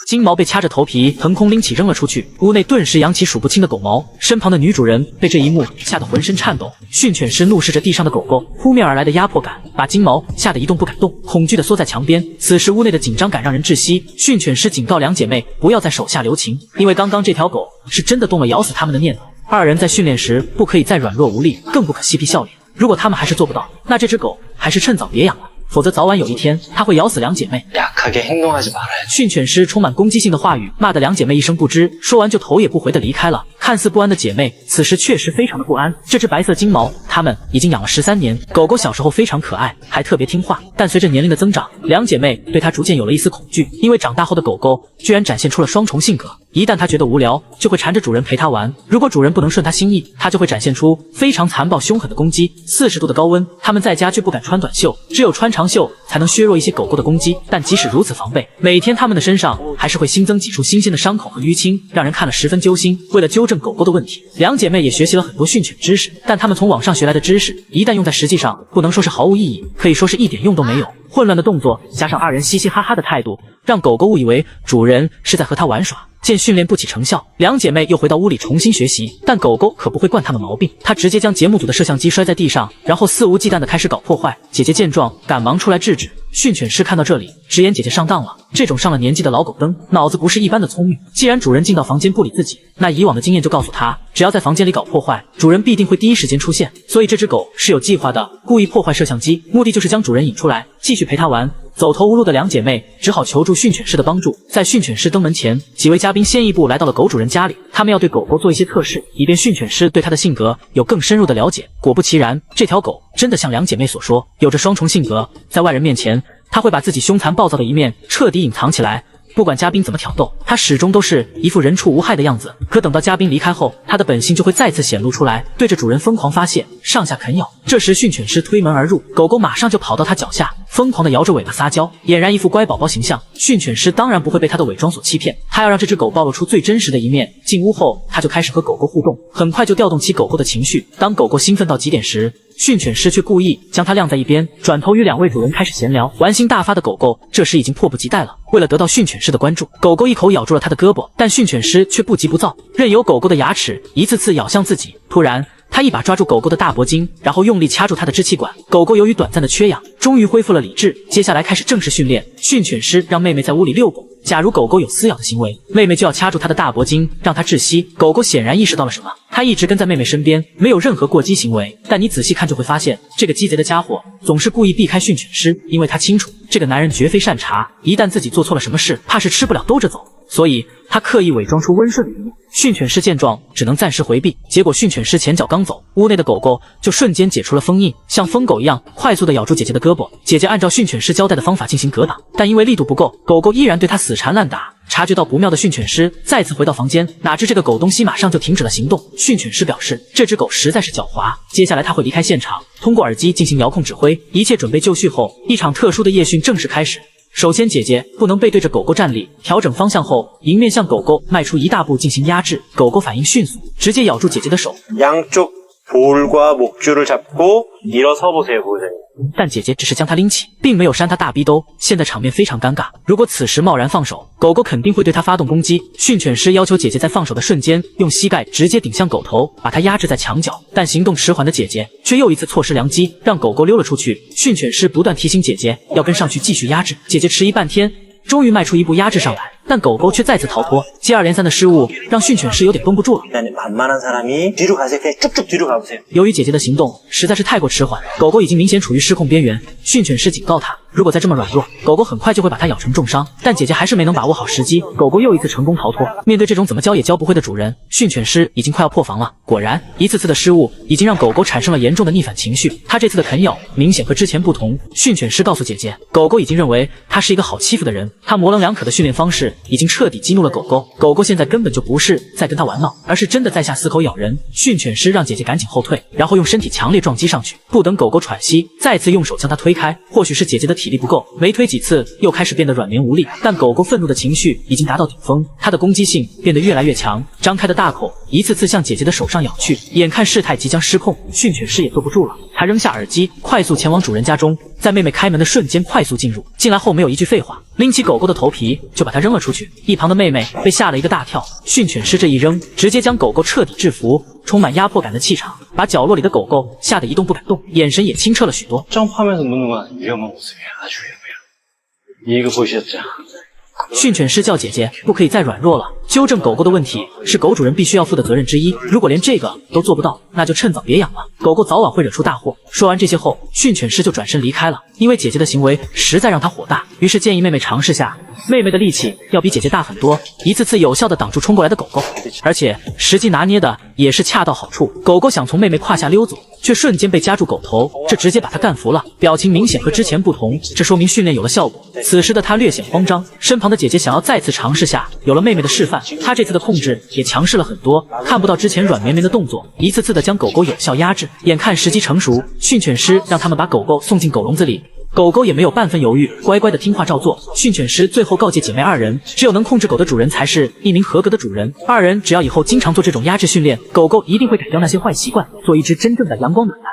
金毛被掐着头皮腾空拎起扔了出去，屋内顿时扬起数不清的狗毛。身旁的女主人被这一幕吓得浑身颤抖。训犬师怒视着地上的狗狗，扑面而来的压迫感把金毛吓得一动不敢动，恐惧地缩在墙边。此时屋内的紧张感让人窒息。训犬师警告两姐妹不要再手下留情，因为刚刚这条狗是真的动了咬死他们的念头。二人在训练时不可以再软弱无力，更不可嬉皮笑脸。如果他们还是做不到，那这只狗还是趁早别养了。否则早晚有一天，它会咬死两姐妹。训犬师充满攻击性的话语，骂得两姐妹一声不知，说完就头也不回地离开了。看似不安的姐妹，此时确实非常的不安。这只白色金毛，她们已经养了13年。狗狗小时候非常可爱，还特别听话，但随着年龄的增长，两姐妹对它逐渐有了一丝恐惧，因为长大后的狗狗居然展现出了双重性格。一旦它觉得无聊，就会缠着主人陪它玩；如果主人不能顺它心意，它就会展现出非常残暴凶狠的攻击。40度的高温，它们在家却不敢穿短袖，只有穿长袖才能削弱一些狗狗的攻击。但即使如此防备，每天它们的身上还是会新增几处新鲜的伤口和淤青，让人看了十分揪心。为了纠正狗狗的问题，两姐妹也学习了很多训犬知识，但她们从网上学来的知识，一旦用在实际上，不能说是毫无意义，可以说是一点用都没有。混乱的动作加上二人嘻嘻哈哈的态度，让狗狗误以为主人是在和它玩耍。见训练不起成效，两姐妹又回到屋里重新学习，但狗狗可不会惯它们毛病，它直接将节目组的摄像机摔在地上，然后肆无忌惮地开始搞破坏。姐姐见状，赶忙出来制止。训犬师看到这里，直言姐姐上当了。这种上了年纪的老狗灯，脑子不是一般的聪明。既然主人进到房间不理自己，那以往的经验就告诉他，只要在房间里搞破坏，主人必定会第一时间出现。所以这只狗是有计划的，故意破坏摄像机，目的就是将主人引出来，继续陪它玩。走投无路的两姐妹只好求助训犬师的帮助。在训犬师登门前，几位嘉宾先一步来到了狗主人家里，他们要对狗狗做一些测试，以便训犬师对它的性格有更深入的了解。果不其然，这条狗真的像两姐妹所说，有着双重性格，在外人面前，它会把自己凶残暴躁的一面彻底隐藏起来。不管嘉宾怎么挑逗，它始终都是一副人畜无害的样子。可等到嘉宾离开后，它的本性就会再次显露出来，对着主人疯狂发泄，上下啃咬。这时训犬师推门而入，狗狗马上就跑到它脚下，疯狂地摇着尾巴撒娇，俨然一副乖宝宝形象。训犬师当然不会被它的伪装所欺骗，他要让这只狗暴露出最真实的一面。进屋后，他就开始和狗狗互动，很快就调动起狗狗的情绪。当狗狗兴奋到极点时，训犬师却故意将它晾在一边，转头与两位主人开始闲聊。玩心大发的狗狗这时已经迫不及待了，为了得到训犬师的关注，狗狗一口咬住了他的胳膊，但训犬师却不急不躁，任由狗狗的牙齿一次次咬向自己。突然，他一把抓住狗狗的大脖颈，然后用力掐住它的支气管。狗狗由于短暂的缺氧，终于恢复了理智。接下来开始正式训练。训犬师让妹妹在屋里遛狗，假如狗狗有撕咬的行为，妹妹就要掐住它的大脖颈，让它窒息。狗狗显然意识到了什么，它一直跟在妹妹身边，没有任何过激行为。但你仔细看就会发现，这个鸡贼的家伙总是故意避开训犬师，因为他清楚这个男人绝非善茬，一旦自己做错了什么事，怕是吃不了兜着走。所以他刻意伪装出温顺的一面。训犬师见状，只能暂时回避。结果训犬师前脚刚走，屋内的狗狗就瞬间解除了封印，像疯狗一样快速地咬住姐姐的胳膊。姐姐按照训犬师交代的方法进行格挡，但因为力度不够，狗狗依然对他死缠烂打。察觉到不妙的训犬师再次回到房间，哪知这个狗东西马上就停止了行动。训犬师表示，这只狗实在是狡猾，接下来他会离开现场，通过耳机进行遥控指挥。一切准备就绪后，一场特殊的夜训正式开始。首先，姐姐不能背对着狗狗站立，调整方向后，迎面向狗狗迈出一大步进行压制。狗狗反应迅速，直接咬住姐姐的手。볼과목줄을잡고일어서보세요， 但姐姐只是将它拎起，并没有扇它大逼兜。现在场面非常尴尬，如果此时贸然放手，狗狗肯定会对它发动攻击。训犬师要求姐姐在放手的瞬间，用膝盖直接顶向狗头，把它压制在墙角。但行动迟缓的姐姐却又一次错失良机，让狗狗溜了出去。训犬师不断提醒姐姐要跟上去继续压制，姐姐迟疑半天，终于迈出一步压制上来，但狗狗却再次逃脱。接二连三的失误让训犬师有点绷不住了。由于姐姐的行动实在是太过迟缓，狗狗已经明显处于失控边缘。训犬师警告他，如果再这么软弱，狗狗很快就会把它咬成重伤。但姐姐还是没能把握好时机，狗狗又一次成功逃脱。面对这种怎么教也教不会的主人，训犬师已经快要破防了。果然，一次次的失误已经让狗狗产生了严重的逆反情绪。它这次的啃咬明显和之前不同。训犬师告诉姐姐，狗狗已经认为它是一个好欺负的人，它模棱两可的训练方式已经彻底激怒了狗狗。狗狗现在根本就不是在跟它玩闹，而是真的在下死口咬人。训犬师让姐姐赶紧后退，然后用身体强烈撞击上去，不等狗狗喘息，再次用手将它推开。或许是姐姐的体体力不够，没推几次又开始变得软绵无力。但狗狗愤怒的情绪已经达到顶峰，它的攻击性变得越来越强，张开的大口一次次向姐姐的手上咬去。眼看事态即将失控，训犬师也坐不住了，他扔下耳机，快速前往主人家中，在妹妹开门的瞬间快速进入。进来后没有一句废话，拎起狗狗的头皮就把它扔了出去。一旁的妹妹被吓了一个大跳，训犬师这一扔，直接将狗狗彻底制服。充满压迫感的气场，把角落里的狗狗吓得一动不敢动，眼神也清澈了许多。 점프하면서 무는 건 위험한 모습이야. 아주 위험해요. 이거 보셨죠? 训犬师叫姐姐不可以再软弱了，纠正狗狗的问题是狗主人必须要负的责任之一。如果连这个都做不到，那就趁早别养了，狗狗早晚会惹出大祸。说完这些后，训犬师就转身离开了，因为姐姐的行为实在让他火大，于是建议妹妹尝试下。妹妹的力气要比姐姐大很多，一次次有效地挡住冲过来的狗狗，而且时机拿捏的也是恰到好处。狗狗想从妹妹胯下溜走，却瞬间被夹住狗头，这直接把他干服了，表情明显和之前不同，这说明训练有了效果。此时的他略显慌张，身旁的姐姐想要再次尝试下，有了妹妹的示范，他这次的控制也强势了很多，看不到之前软绵绵的动作，一次次的将狗狗有效压制。眼看时机成熟，训犬师让他们把狗狗送进狗笼子里。 狗狗也没有半分犹豫，乖乖的听话照做。训犬师最后告诫姐妹二人，只有能控制狗的主人才是一名合格的主人。二人只要以后经常做这种压制训练，狗狗一定会改掉那些坏习惯，做一只真正的阳光暖男。